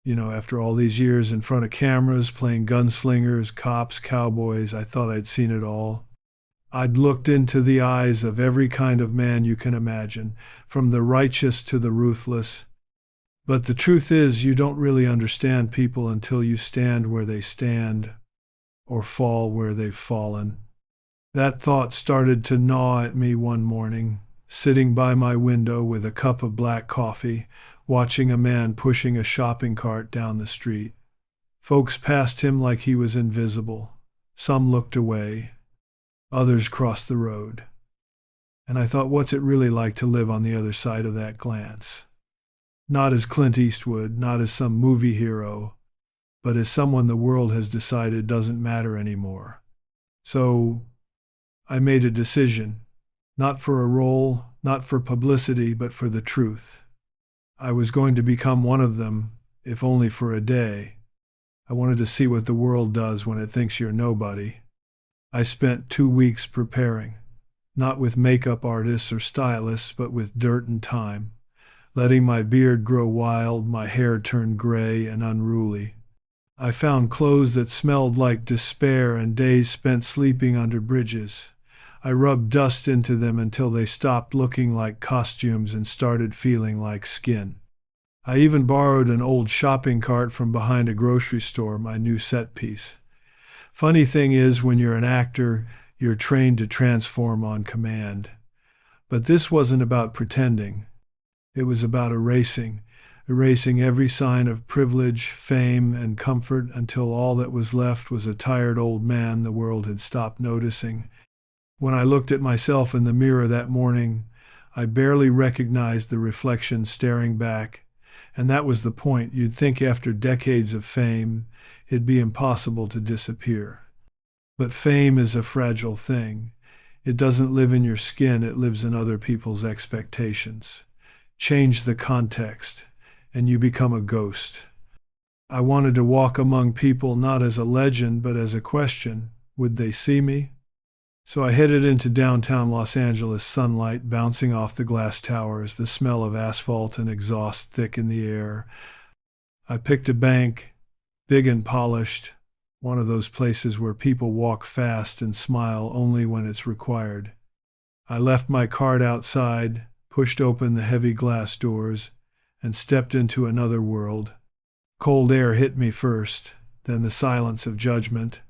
After all these years in front of cameras, playing gunslingers, cops, cowboys, I thought I'd seen it all. I'd looked into the eyes of every kind of man you can imagine, from the righteous to the ruthless. But the truth is, you don't really understand people until you stand where they stand, or fall where they've fallen. That thought started to gnaw at me one morning, sitting by my window with a cup of black coffee, watching a man pushing a shopping cart down the street. Folks passed him like he was invisible. Some looked away. Others crossed the road. And I thought, what's it really like to live on the other side of that glance? Not as Clint Eastwood, not as some movie hero, but as someone the world has decided doesn't matter anymore. So I made a decision, not for a role, not for publicity, but for the truth. I was going to become one of them, if only for a day. I wanted to see what the world does when it thinks you're nobody. I spent 2 weeks preparing, not with makeup artists or stylists, but with dirt and time, letting my beard grow wild, my hair turn gray and unruly. I found clothes that smelled like despair and days spent sleeping under bridges. I rubbed dust into them until they stopped looking like costumes and started feeling like skin. I even borrowed an old shopping cart from behind a grocery store, my new set piece. Funny thing is, when you're an actor, you're trained to transform on command. But this wasn't about pretending. It was about erasing every sign of privilege, fame, and comfort until all that was left was a tired old man the world had stopped noticing. When I looked at myself in the mirror that morning, I barely recognized the reflection staring back, and that was the point. You'd think after decades of fame, it'd be impossible to disappear. But fame is a fragile thing. It doesn't live in your skin, it lives in other people's expectations. Change the context, and you become a ghost. I wanted to walk among people not as a legend, but as a question. Would they see me? So I headed into downtown Los Angeles, sunlight bouncing off the glass towers, the smell of asphalt and exhaust thick in the air. I picked a bank, big and polished, one of those places where people walk fast and smile only when it's required. I left my cart outside, pushed open the heavy glass doors, and stepped into another world. Cold air hit me first, then the silence of judgment.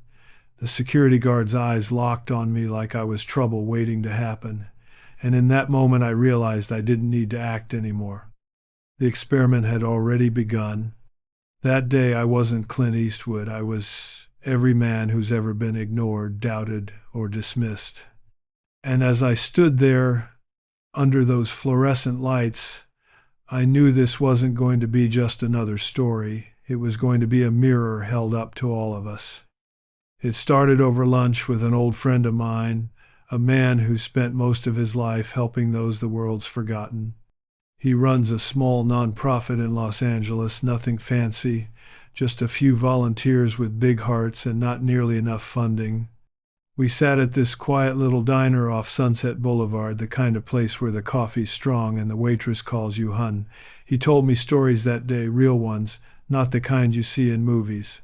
The security guard's eyes locked on me like I was trouble waiting to happen, and in that moment I realized I didn't need to act anymore. The experiment had already begun. That day I wasn't Clint Eastwood, I was every man who's ever been ignored, doubted, or dismissed. And as I stood there, under those fluorescent lights, I knew this wasn't going to be just another story. It was going to be a mirror held up to all of us. It started over lunch with an old friend of mine, a man who spent most of his life helping those the world's forgotten. He runs a small nonprofit in Los Angeles, nothing fancy, just a few volunteers with big hearts and not nearly enough funding. We sat at this quiet little diner off Sunset Boulevard, the kind of place where the coffee's strong and the waitress calls you hun. He told me stories that day, real ones, not the kind you see in movies.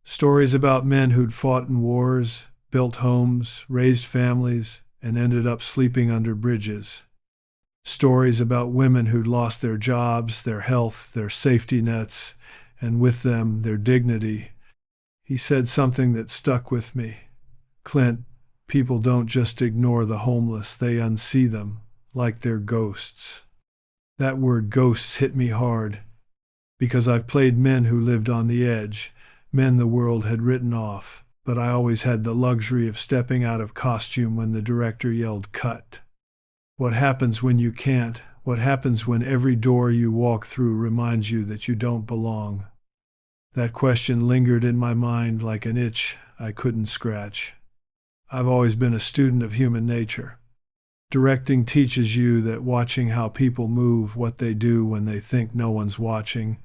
Stories about men who'd fought in wars, built homes, raised families, and ended up sleeping under bridges. Stories about women who'd lost their jobs, their health, their safety nets, and with them, their dignity. He said something that stuck with me. Clint, people don't just ignore the homeless, they unsee them, like they're ghosts. That word ghosts hit me hard, because I've played men who lived on the edge, men the world had written off, but I always had the luxury of stepping out of costume when the director yelled cut. What happens when you can't? What happens when every door you walk through reminds you that you don't belong? That question lingered in my mind like an itch I couldn't scratch. I've always been a student of human nature. Directing teaches you that watching how people move, what they do when they think no one's watching,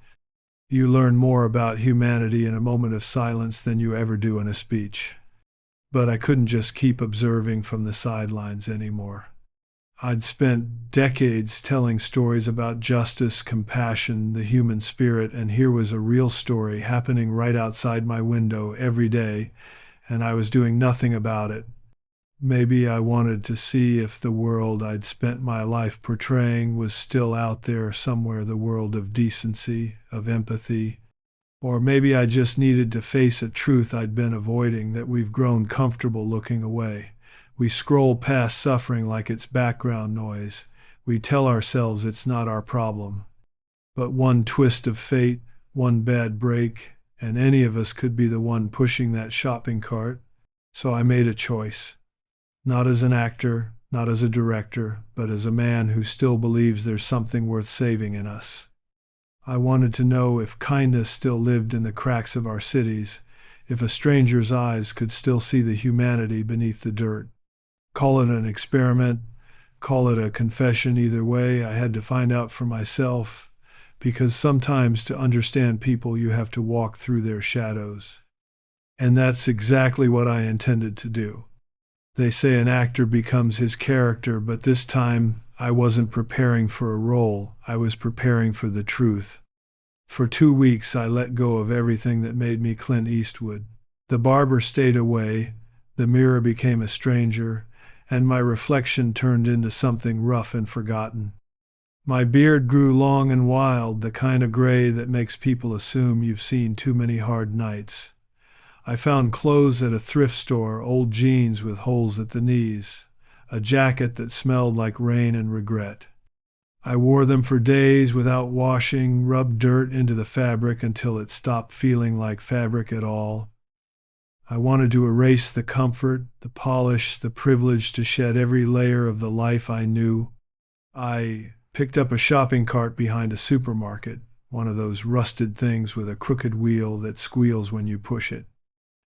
you learn more about humanity in a moment of silence than you ever do in a speech. But I couldn't just keep observing from the sidelines anymore. I'd spent decades telling stories about justice, compassion, the human spirit, and here was a real story happening right outside my window every day, and I was doing nothing about it. Maybe I wanted to see if the world I'd spent my life portraying was still out there somewhere, the world of decency, of empathy. Or maybe I just needed to face a truth I'd been avoiding, that we've grown comfortable looking away. We scroll past suffering like it's background noise. We tell ourselves it's not our problem. But one twist of fate, one bad break, and any of us could be the one pushing that shopping cart. So I made a choice. Not as an actor, not as a director, but as a man who still believes there's something worth saving in us. I wanted to know if kindness still lived in the cracks of our cities, if a stranger's eyes could still see the humanity beneath the dirt. Call it an experiment, call it a confession, either way, I had to find out for myself, because sometimes to understand people you have to walk through their shadows. And that's exactly what I intended to do. They say an actor becomes his character, but this time I wasn't preparing for a role, I was preparing for the truth. For 2 weeks I let go of everything that made me Clint Eastwood. The barber stayed away, the mirror became a stranger, and my reflection turned into something rough and forgotten. My beard grew long and wild, the kind of gray that makes people assume you've seen too many hard nights. I found clothes at a thrift store, old jeans with holes at the knees, a jacket that smelled like rain and regret. I wore them for days without washing, rubbed dirt into the fabric until it stopped feeling like fabric at all. I wanted to erase the comfort, the polish, the privilege to shed every layer of the life I knew. I picked up a shopping cart behind a supermarket, one of those rusted things with a crooked wheel that squeals when you push it.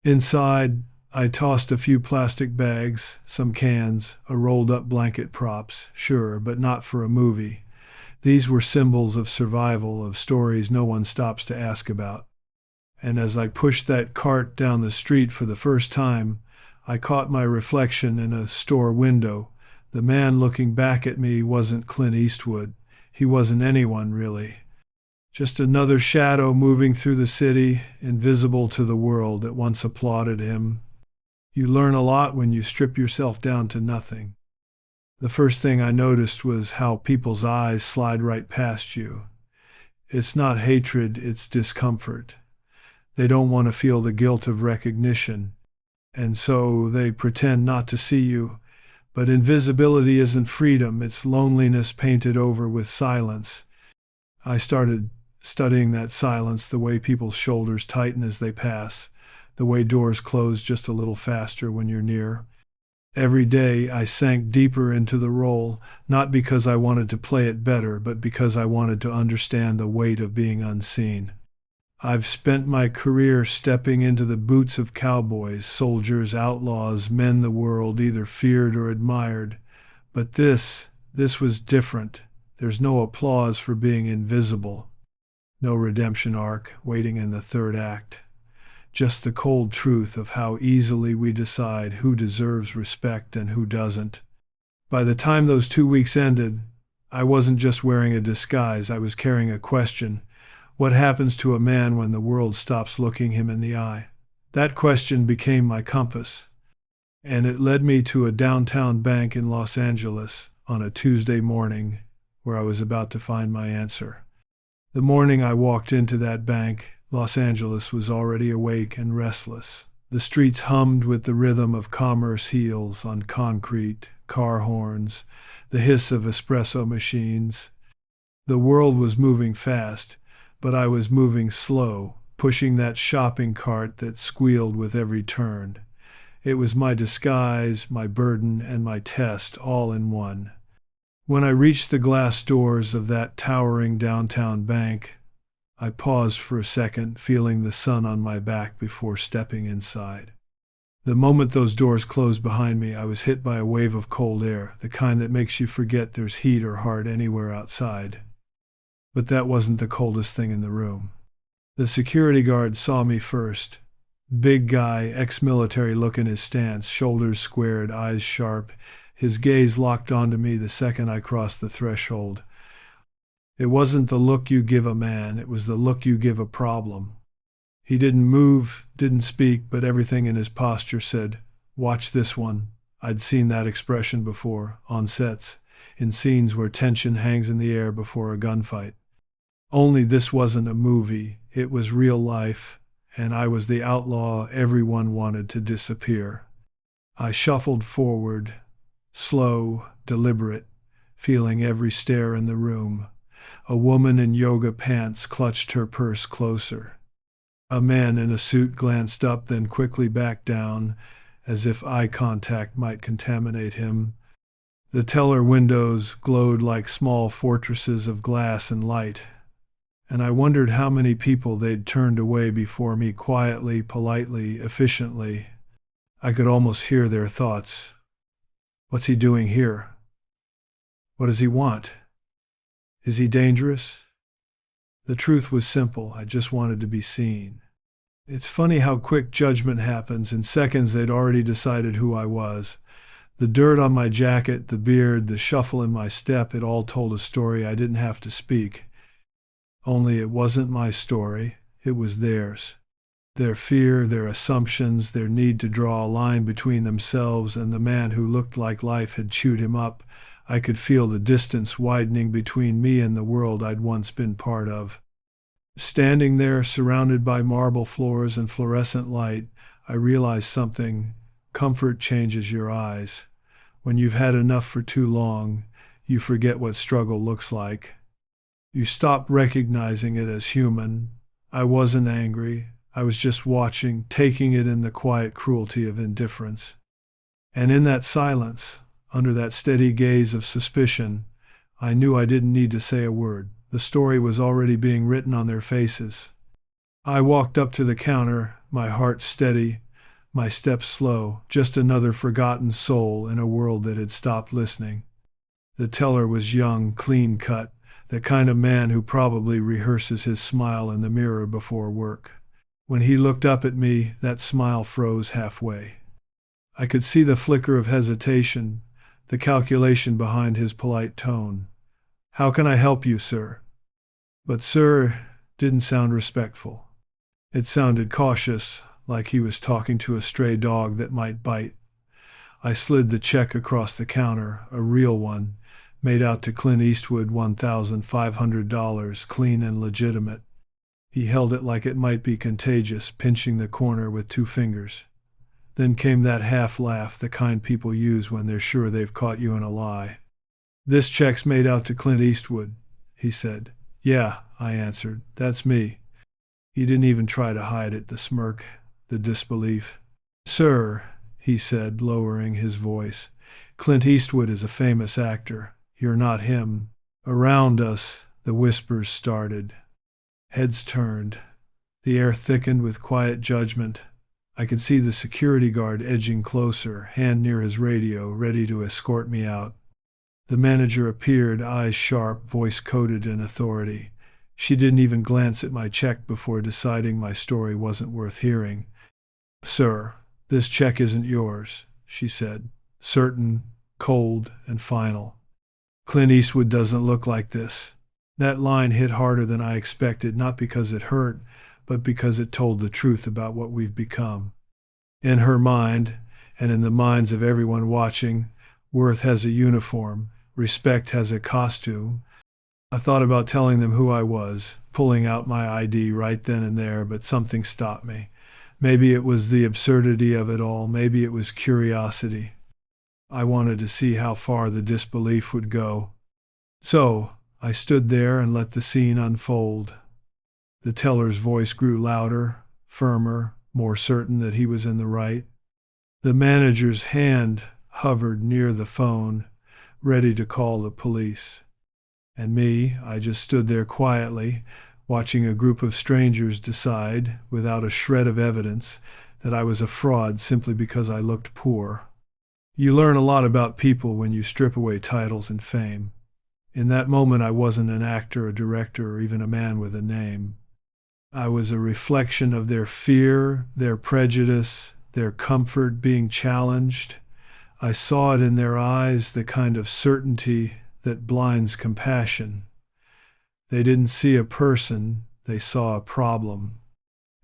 Inside, I tossed a few plastic bags, some cans, a rolled-up blanket, props, sure, but not for a movie. These were symbols of survival, of stories no one stops to ask about. And as I pushed that cart down the street for the first time, I caught my reflection in a store window. The man looking back at me wasn't Clint Eastwood. He wasn't anyone, really. Just another shadow moving through the city, invisible to the world that once applauded him. You learn a lot when you strip yourself down to nothing. The first thing I noticed was how people's eyes slide right past you. It's not hatred, it's discomfort. They don't want to feel the guilt of recognition, and so they pretend not to see you. But invisibility isn't freedom, it's loneliness painted over with silence. I started studying that silence, the way people's shoulders tighten as they pass, the way doors close just a little faster when you're near. Every day I sank deeper into the role, not because I wanted to play it better, but because I wanted to understand the weight of being unseen. I've spent my career stepping into the boots of cowboys, soldiers, outlaws, men the world either feared or admired. But this was different. There's no applause for being invisible. No redemption arc waiting in the third act. Just the cold truth of how easily we decide who deserves respect and who doesn't. By the time those 2 weeks ended, I wasn't just wearing a disguise, I was carrying a question. What happens to a man when the world stops looking him in the eye? That question became my compass, and it led me to a downtown bank in Los Angeles on a Tuesday morning where I was about to find my answer. The morning I walked into that bank, Los Angeles was already awake and restless. The streets hummed with the rhythm of commerce heels on concrete, car horns, the hiss of espresso machines. The world was moving fast, but I was moving slow, pushing that shopping cart that squealed with every turn. It was my disguise, my burden, and my test all in one. When I reached the glass doors of that towering downtown bank, I paused for a second, feeling the sun on my back before stepping inside. The moment those doors closed behind me, I was hit by a wave of cold air, the kind that makes you forget there's heat or heart anywhere outside. But that wasn't the coldest thing in the room. The security guard saw me first. Big guy, ex-military look in his stance, shoulders squared, eyes sharp. His gaze locked onto me the second I crossed the threshold. It wasn't the look you give a man, it was the look you give a problem. He didn't move, didn't speak, but everything in his posture said, "Watch this one." I'd seen that expression before, on sets, in scenes where tension hangs in the air before a gunfight. Only this wasn't a movie, it was real life, and I was the outlaw everyone wanted to disappear. I shuffled forward, slow, deliberate, feeling every stare in the room. A woman in yoga pants clutched her purse closer. A man in a suit glanced up, then quickly back down, as if eye contact might contaminate him. The teller windows glowed like small fortresses of glass and light, and I wondered how many people they'd turned away before me, quietly, politely, efficiently. I could almost hear their thoughts. What's he doing here? What does he want? Is he dangerous? The truth was simple. I just wanted to be seen. It's funny how quick judgment happens. In seconds, they'd already decided who I was. The dirt on my jacket, the beard, the shuffle in my step, it all told a story I didn't have to speak. Only it wasn't my story, it was theirs. Their fear, their assumptions, their need to draw a line between themselves and the man who looked like life had chewed him up. I could feel the distance widening between me and the world I'd once been part of. Standing there, surrounded by marble floors and fluorescent light, I realized something. Comfort changes your eyes. When you've had enough for too long, you forget what struggle looks like. You stop recognizing it as human. I wasn't angry. I was just watching, taking it in the quiet cruelty of indifference. And in that silence, under that steady gaze of suspicion, I knew I didn't need to say a word. The story was already being written on their faces. I walked up to the counter, my heart steady, my steps slow, just another forgotten soul in a world that had stopped listening. The teller was young, clean-cut, the kind of man who probably rehearses his smile in the mirror before work. When he looked up at me, that smile froze halfway. I could see the flicker of hesitation, the calculation behind his polite tone. "How can I help you, sir?" But "sir" didn't sound respectful. It sounded cautious, like he was talking to a stray dog that might bite. I slid the check across the counter, a real one, made out to Clint Eastwood, $1,500, clean and legitimate. He held it like it might be contagious, pinching the corner with 2 fingers. Then came that half laugh, the kind people use when they're sure they've caught you in a lie. "This check's made out to Clint Eastwood," he said. "Yeah," I answered, "that's me." He didn't even try to hide it, the smirk, the disbelief. "Sir," he said, lowering his voice, "Clint Eastwood is a famous actor. You're not him." Around us, the whispers started. Heads turned. The air thickened with quiet judgment. I could see the security guard edging closer, hand near his radio, ready to escort me out. The manager appeared, eyes sharp, voice coated in authority. She didn't even glance at my check before deciding my story wasn't worth hearing. "Sir, this check isn't yours," she said, certain, cold, and final. "Clint Eastwood doesn't look like this." That line hit harder than I expected, not because it hurt, but because it told the truth about what we've become. In her mind, and in the minds of everyone watching, worth has a uniform, respect has a costume. I thought about telling them who I was, pulling out my ID right then and there, but something stopped me. Maybe it was the absurdity of it all, maybe it was curiosity. I wanted to see how far the disbelief would go. So, I stood there and let the scene unfold. The teller's voice grew louder, firmer, more certain that he was in the right. The manager's hand hovered near the phone, ready to call the police. And me, I just stood there quietly, watching a group of strangers decide, without a shred of evidence, that I was a fraud simply because I looked poor. You learn a lot about people when you strip away titles and fame. In that moment, I wasn't an actor, a director, or even a man with a name. I was a reflection of their fear, their prejudice, their comfort being challenged. I saw it in their eyes, the kind of certainty that blinds compassion. They didn't see a person, they saw a problem.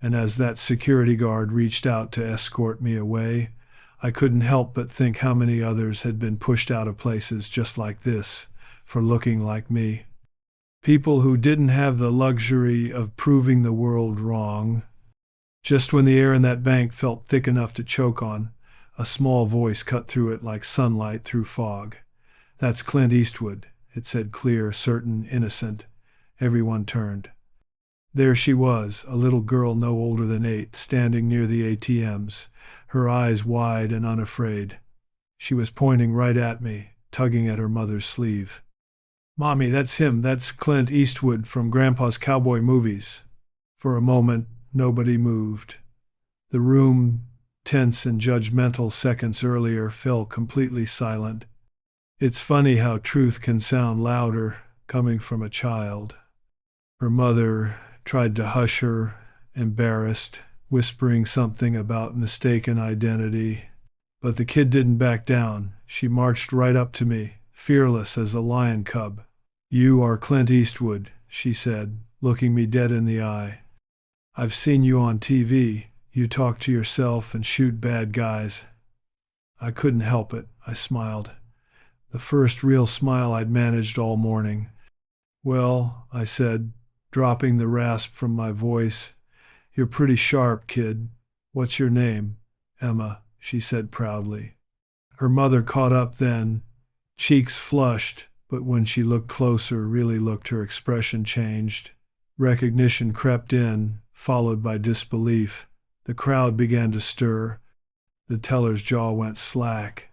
And as that security guard reached out to escort me away, I couldn't help but think how many others had been pushed out of places just like this for looking like me. People who didn't have the luxury of proving the world wrong. Just when the air in that bank felt thick enough to choke on, a small voice cut through it like sunlight through fog. "That's Clint Eastwood," it said, clear, certain, innocent. Everyone turned. There she was, a little girl no older than 8, standing near the ATMs, her eyes wide and unafraid. She was pointing right at me, tugging at her mother's sleeve. "Mommy, that's him. That's Clint Eastwood from Grandpa's cowboy movies." For a moment, nobody moved. The room, tense and judgmental seconds earlier, fell completely silent. It's funny how truth can sound louder coming from a child. Her mother tried to hush her, embarrassed, whispering something about mistaken identity. But the kid didn't back down. She marched right up to me, fearless as a lion cub. "You are Clint Eastwood," she said, looking me dead in the eye. "I've seen you on TV. You talk to yourself and shoot bad guys." I couldn't help it. I smiled. The first real smile I'd managed all morning. "Well," I said, dropping the rasp from my voice, "you're pretty sharp, kid. What's your name?" "Emma," she said proudly. Her mother caught up then, cheeks flushed, but when she looked closer, really looked, her expression changed. Recognition crept in, followed by disbelief. The crowd began to stir. The teller's jaw went slack.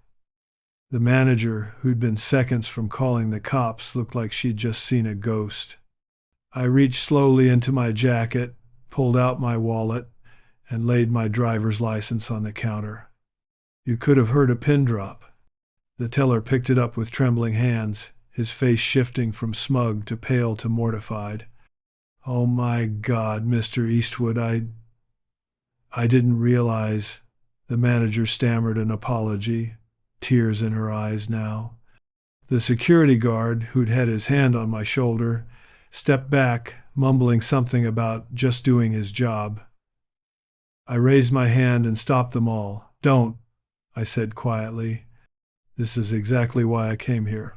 The manager, who'd been seconds from calling the cops, looked like she'd just seen a ghost. I reached slowly into my jacket, pulled out my wallet, and laid my driver's license on the counter. You could have heard a pin drop. The teller picked it up with trembling hands, his face shifting from smug to pale to mortified. "Oh my God, Mr. Eastwood, I didn't realize." The manager stammered an apology, tears in her eyes now. The security guard, who'd had his hand on my shoulder, stepped back, mumbling something about just doing his job. I raised my hand and stopped them all. "Don't," I said quietly. "This is exactly why I came here."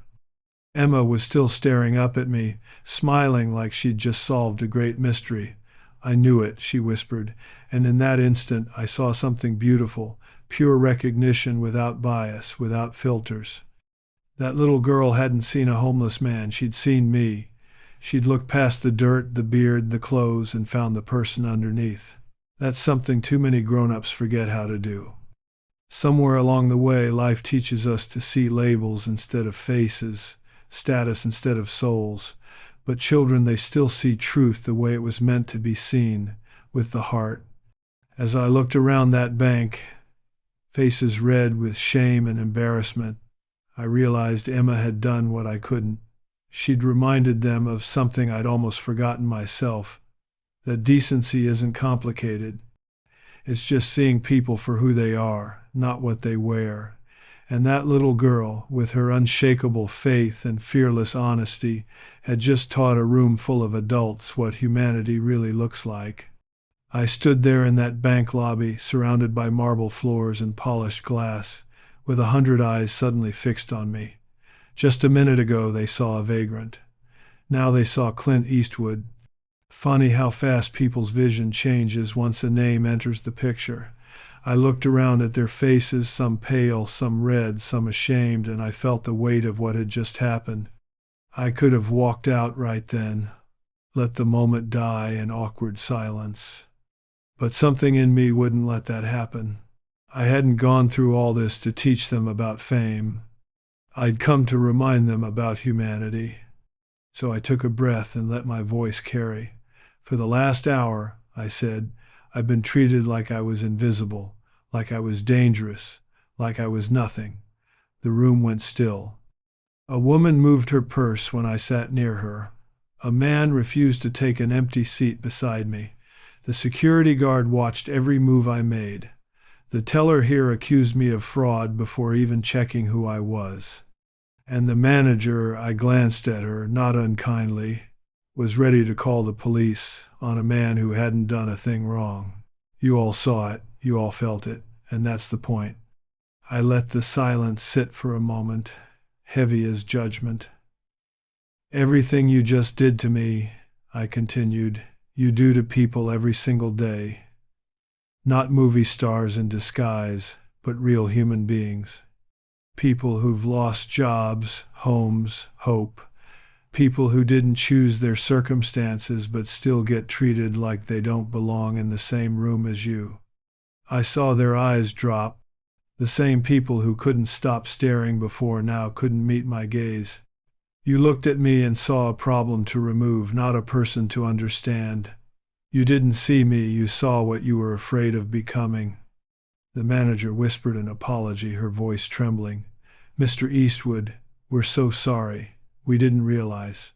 Emma was still staring up at me, smiling like she'd just solved a great mystery. "I knew it," she whispered, and in that instant I saw something beautiful, pure recognition without bias, without filters. That little girl hadn't seen a homeless man, she'd seen me. She'd looked past the dirt, the beard, the clothes, and found the person underneath. That's something too many grown-ups forget how to do. Somewhere along the way, life teaches us to see labels instead of faces, status instead of souls. But children, they still see truth the way it was meant to be seen, with the heart. As I looked around that bank, faces red with shame and embarrassment, I realized Emma had done what I couldn't. She'd reminded them of something I'd almost forgotten myself, that decency isn't complicated. It's just seeing people for who they are, not what they wear. And that little girl, with her unshakable faith and fearless honesty, had just taught a room full of adults what humanity really looks like. I stood there in that bank lobby, surrounded by marble floors and polished glass, with 100 eyes suddenly fixed on me. Just a minute ago they saw a vagrant. Now they saw Clint Eastwood. Funny how fast people's vision changes once a name enters the picture. I looked around at their faces, some pale, some red, some ashamed, and I felt the weight of what had just happened. I could have walked out right then, let the moment die in awkward silence. But something in me wouldn't let that happen. I hadn't gone through all this to teach them about fame. I'd come to remind them about humanity. So I took a breath and let my voice carry. "For the last hour," I said, "I've been treated like I was invisible, like I was dangerous, like I was nothing." The room went still. A woman moved her purse when I sat near her. A man refused to take an empty seat beside me. The security guard watched every move I made. The teller here accused me of fraud before even checking who I was. And the manager, I glanced at her, not unkindly, was ready to call the police on a man who hadn't done a thing wrong. You all saw it, you all felt it, and that's the point. I let the silence sit for a moment, heavy as judgment. Everything you just did to me, I continued, you do to people every single day. Not movie stars in disguise, but real human beings. People who've lost jobs, homes, hope. People who didn't choose their circumstances but still get treated like they don't belong in the same room as you. I saw their eyes drop. The same people who couldn't stop staring before now couldn't meet my gaze. You looked at me and saw a problem to remove, not a person to understand. You didn't see me, you saw what you were afraid of becoming. The manager whispered an apology, her voice trembling. Mr. Eastwood, we're so sorry. We didn't realize.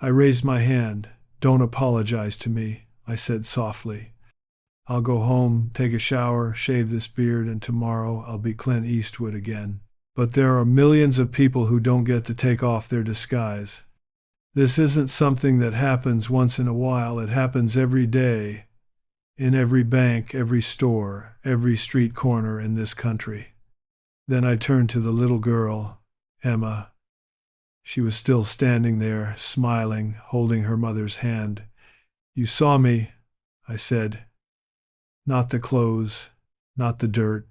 I raised my hand. Don't apologize to me, I said softly. I'll go home, take a shower, shave this beard, and tomorrow I'll be Clint Eastwood again. But there are millions of people who don't get to take off their disguise. This isn't something that happens once in a while. It happens every day, in every bank, every store, every street corner in this country. Then I turned to the little girl, Emma. She was still standing there, smiling, holding her mother's hand. You saw me, I said. Not the clothes, not the dirt.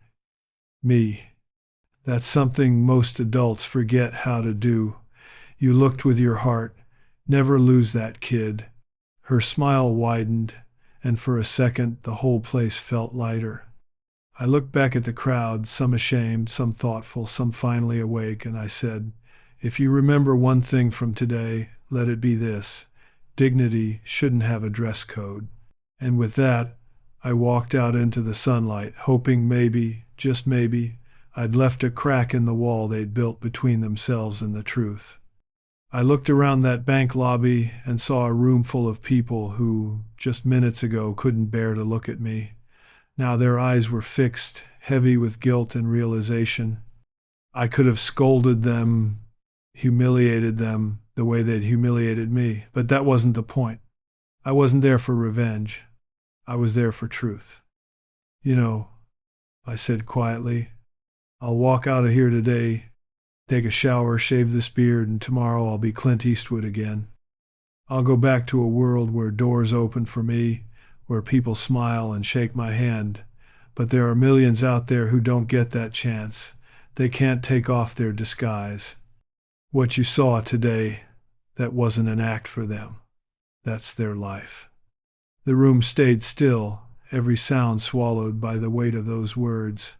Me. That's something most adults forget how to do. You looked with your heart. Never lose that, kid. Her smile widened, and for a second the whole place felt lighter. I looked back at the crowd, some ashamed, some thoughtful, some finally awake, and I said, if you remember one thing from today, let it be this. Dignity shouldn't have a dress code. And with that, I walked out into the sunlight, hoping maybe, just maybe, I'd left a crack in the wall they'd built between themselves and the truth. I looked around that bank lobby and saw a room full of people who, just minutes ago, couldn't bear to look at me. Now their eyes were fixed, heavy with guilt and realization. I could have scolded them, humiliated them the way they'd humiliated me, but that wasn't the point. I wasn't there for revenge. I was there for truth. You know, I said quietly, I'll walk out of here today, take a shower, shave this beard, and tomorrow I'll be Clint Eastwood again. I'll go back to a world where doors open for me, where people smile and shake my hand. But there are millions out there who don't get that chance. They can't take off their disguise. What you saw today, that wasn't an act for them. That's their life. The room stayed still, every sound swallowed by the weight of those words.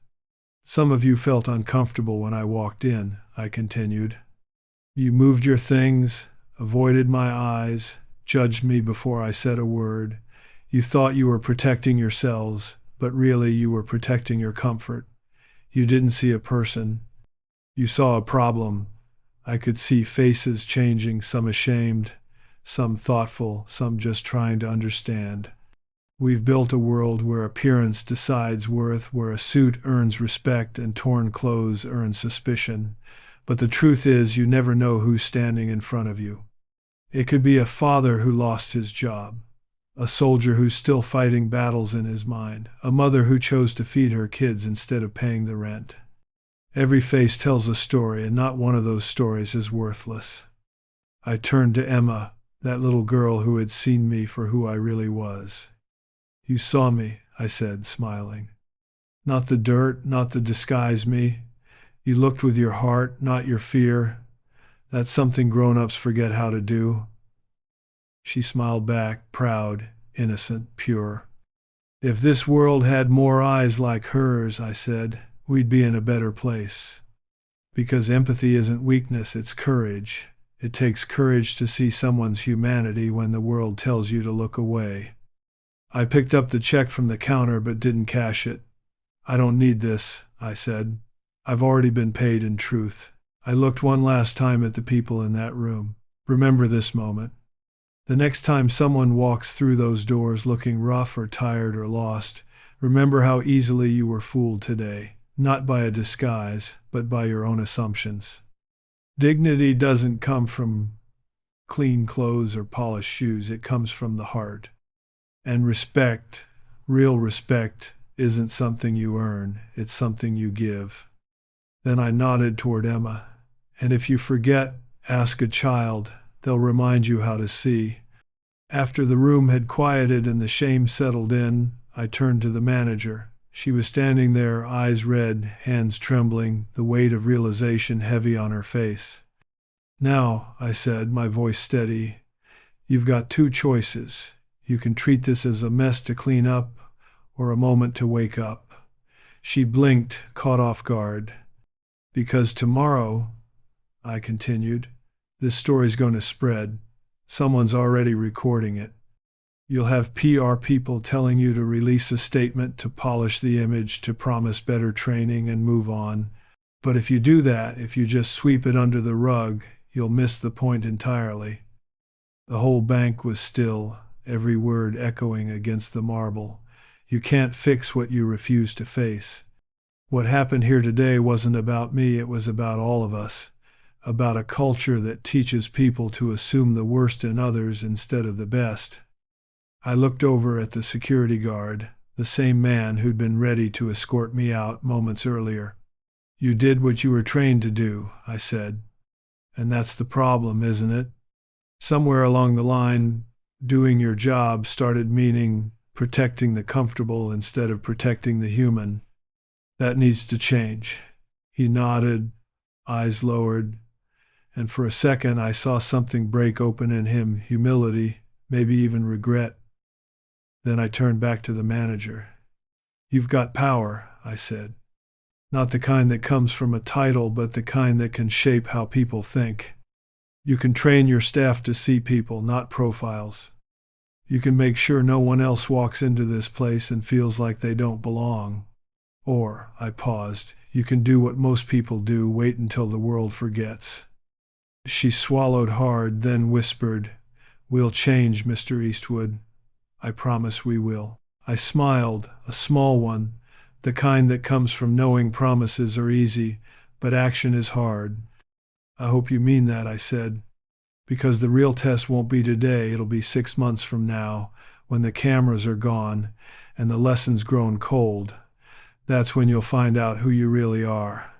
Some of you felt uncomfortable when I walked in, I continued. You moved your things, avoided my eyes, judged me before I said a word. You thought you were protecting yourselves, but really you were protecting your comfort. You didn't see a person. You saw a problem. I could see faces changing, some ashamed, some thoughtful, some just trying to understand. We've built a world where appearance decides worth, where a suit earns respect and torn clothes earn suspicion. But the truth is, you never know who's standing in front of you. It could be a father who lost his job, a soldier who's still fighting battles in his mind, a mother who chose to feed her kids instead of paying the rent. Every face tells a story, and not one of those stories is worthless. I turned to Emma, that little girl who had seen me for who I really was. You saw me, I said, smiling. Not the dirt, not the disguise me. You looked with your heart, not your fear. That's something grown-ups forget how to do. She smiled back, proud, innocent, pure. If this world had more eyes like hers, I said, we'd be in a better place. Because empathy isn't weakness, it's courage. It takes courage to see someone's humanity when the world tells you to look away. I picked up the check from the counter but didn't cash it. I don't need this, I said. I've already been paid in truth. I looked one last time at the people in that room. Remember this moment. The next time someone walks through those doors looking rough or tired or lost, Remember how easily you were fooled today, not by a disguise, but by your own assumptions. Dignity doesn't come from clean clothes or polished shoes, it comes from the heart. And respect, real respect, isn't something you earn, it's something you give. Then I nodded toward Emma. And if you forget, ask a child, they'll remind you how to see. After the room had quieted and the shame settled in, I turned to the manager. She was standing there, eyes red, hands trembling, the weight of realization heavy on her face. Now, I said, my voice steady, you've got two choices. You can treat this as a mess to clean up, or a moment to wake up. She blinked, caught off guard. Because tomorrow, I continued, this story's going to spread. Someone's already recording it. You'll have PR people telling you to release a statement, to polish the image, to promise better training and move on. But if you do that, if you just sweep it under the rug, you'll miss the point entirely. The whole bank was still, every word echoing against the marble. You can't fix what you refuse to face. What happened here today wasn't about me, it was about all of us. About a culture that teaches people to assume the worst in others instead of the best. I looked over at the security guard, the same man who'd been ready to escort me out moments earlier. You did what you were trained to do, I said. And that's the problem, isn't it? Somewhere along the line, doing your job started meaning protecting the comfortable instead of protecting the human. That needs to change. He nodded, eyes lowered, and for a second I saw something break open in him, humility, maybe even regret. Then I turned back to the manager. You've got power, I said. Not the kind that comes from a title, but the kind that can shape how people think. You can train your staff to see people, not profiles. You can make sure no one else walks into this place and feels like they don't belong. Or, I paused, you can do what most people do, wait until the world forgets. She swallowed hard, then whispered, We'll change, Mr. Eastwood. I promise we will. I smiled, a small one, the kind that comes from knowing promises are easy, but action is hard. I hope you mean that, I said, because the real test won't be today, it'll be 6 months from now, when the cameras are gone and the lesson's grown cold. That's when you'll find out who you really are.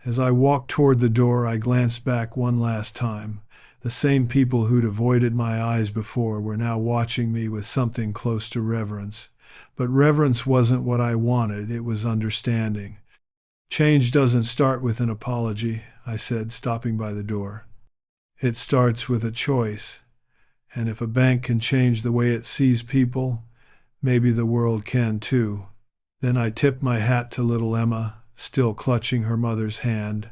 As I walked toward the door, I glanced back one last time. The same people who'd avoided my eyes before were now watching me with something close to reverence. But reverence wasn't what I wanted, it was understanding. Change doesn't start with an apology, I said, stopping by the door. It starts with a choice. And if a bank can change the way it sees people, maybe the world can too. Then I tipped my hat to little Emma, still clutching her mother's hand,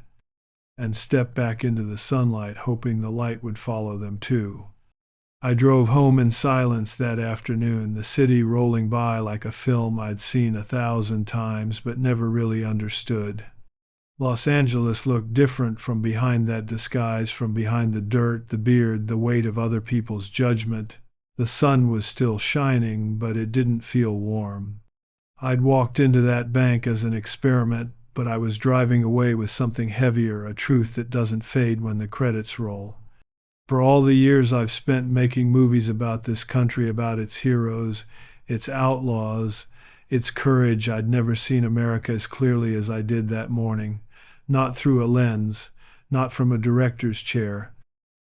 and stepped back into the sunlight, hoping the light would follow them too. I drove home in silence that afternoon, the city rolling by like a film I'd seen 1,000 times but never really understood. Los Angeles looked different from behind that disguise, from behind the dirt, the beard, the weight of other people's judgment. The sun was still shining, but it didn't feel warm. I'd walked into that bank as an experiment, but I was driving away with something heavier, a truth that doesn't fade when the credits roll. For all the years I've spent making movies about this country, about its heroes, its outlaws, its courage, I'd never seen America as clearly as I did that morning. Not through a lens, not from a director's chair,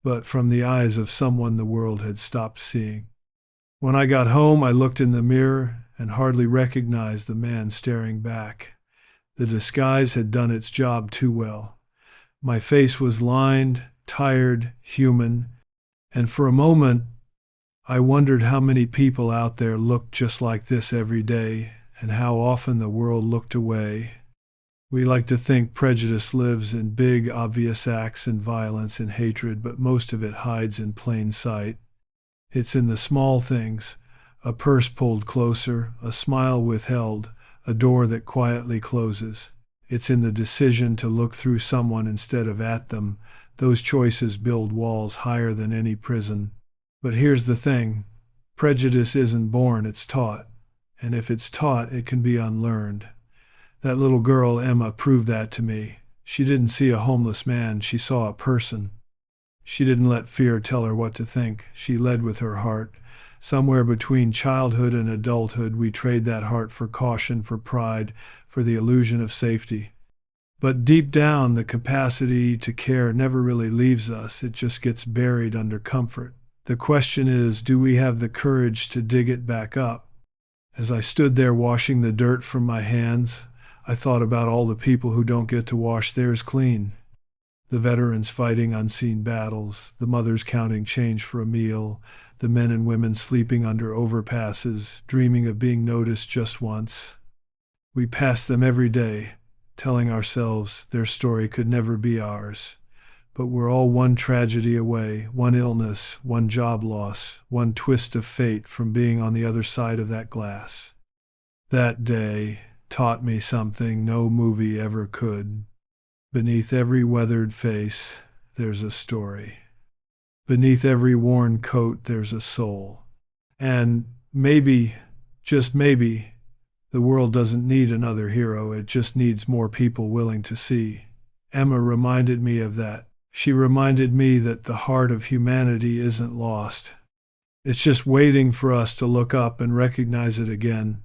but from the eyes of someone the world had stopped seeing. When I got home, I looked in the mirror and hardly recognized the man staring back. The disguise had done its job too well. My face was lined, tired, human, and for a moment I wondered how many people out there looked just like this every day, and how often the world looked away. We like to think prejudice lives in big, obvious acts and violence and hatred, but most of it hides in plain sight. It's in the small things, a purse pulled closer, a smile withheld, a door that quietly closes. It's in the decision to look through someone instead of at them. Those choices build walls higher than any prison. But here's the thing, prejudice isn't born, it's taught. and if it's taught, it can be unlearned. That little girl, Emma, proved that to me. She didn't see a homeless man, she saw a person. She didn't let fear tell her what to think. She led with her heart. Somewhere between childhood and adulthood, we trade that heart for caution, for pride, for the illusion of safety. But deep down, the capacity to care never really leaves us. It just gets buried under comfort. The question is, do we have the courage to dig it back up? As I stood there washing the dirt from my hands, I thought about all the people who don't get to wash theirs clean. The veterans fighting unseen battles, the mothers counting change for a meal, the men and women sleeping under overpasses, dreaming of being noticed just once. We pass them every day, telling ourselves their story could never be ours. But we're all one tragedy away, one illness, one job loss, one twist of fate from being on the other side of that glass. That day taught me something no movie ever could. Beneath every weathered face, there's a story. Beneath every worn coat, there's a soul. And maybe, just maybe, the world doesn't need another hero, it just needs more people willing to see. Emma reminded me of that. She reminded me that the heart of humanity isn't lost. It's just waiting for us to look up and recognize it again.